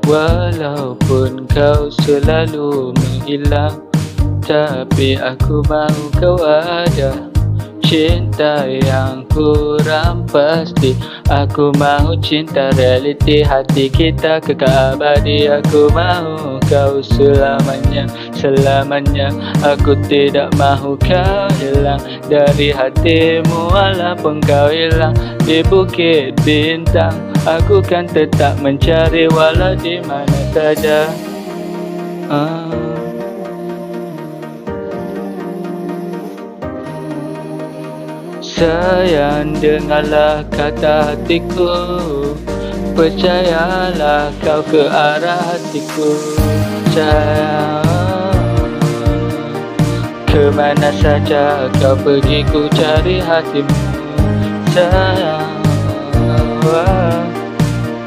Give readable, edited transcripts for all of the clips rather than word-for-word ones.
Walaupun kau selalu menghilang, tapi aku mahu kau ada. Cinta yang ku rampas di aku mahu cinta realiti hati kita kekal abadi. Aku mahu kau selamanya, selamanya. Aku tidak mahu kau hilang dari hatimu. Walaupun kau hilang di bukit bintang, aku kan tetap mencari walau di mana saja. Sayang, dengarlah kata hatiku, percayalah kau ke arah hatiku. Sayang, kemana saja kau pergi ku cari hatimu. Sayang,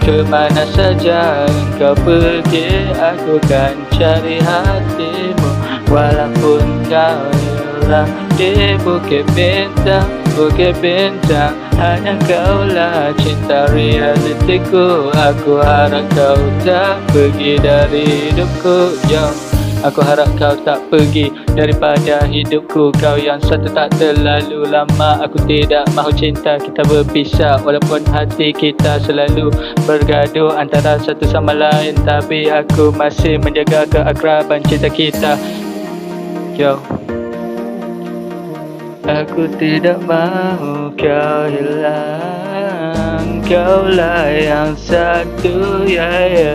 kemana saja engkau pergi aku kan cari hatimu. Walaupun kau hilang di bukit bintang, bukit bintang, hanya kaulah cinta realitiku. Aku harap kau tak pergi dari hidupku, yo. Aku harap kau tak pergi daripada hidupku. Kau yang satu tak terlalu lama. Aku tidak mahu cinta kita berpisah, walaupun hati kita selalu bergaduh antara satu sama lain. Tapi aku masih menjaga keakraban cinta kita, yo. Aku tidak mahu kau hilang, kaulah yang satu, ya.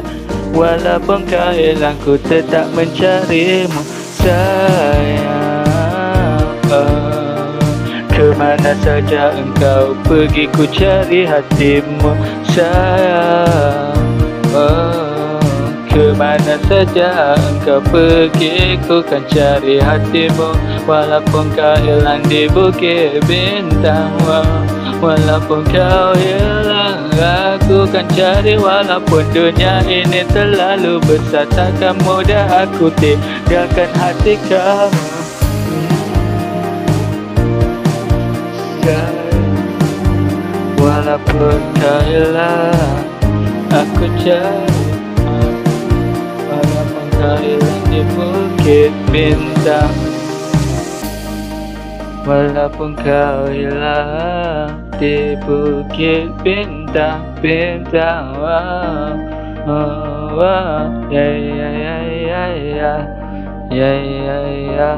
Walaupun kau hilang, ku tetap mencarimu, sayang. Kemana saja engkau pergi, ku cari hatimu, sayang. Kemana saja engkau pergi, ku kan cari hatimu. Walaupun kau hilang di bukit bintang, walaupun kau hilang, aku kan cari. Walaupun dunia ini terlalu besar, takkan mudah aku tinggalkan hati kamu. Walaupun kau hilang, aku cari. Walaupun kau hilang di bukit bintang, walaupun kau hilang di bukit bintang, bintang, ya, ya, ya, ya, ya, ya, ya, ya.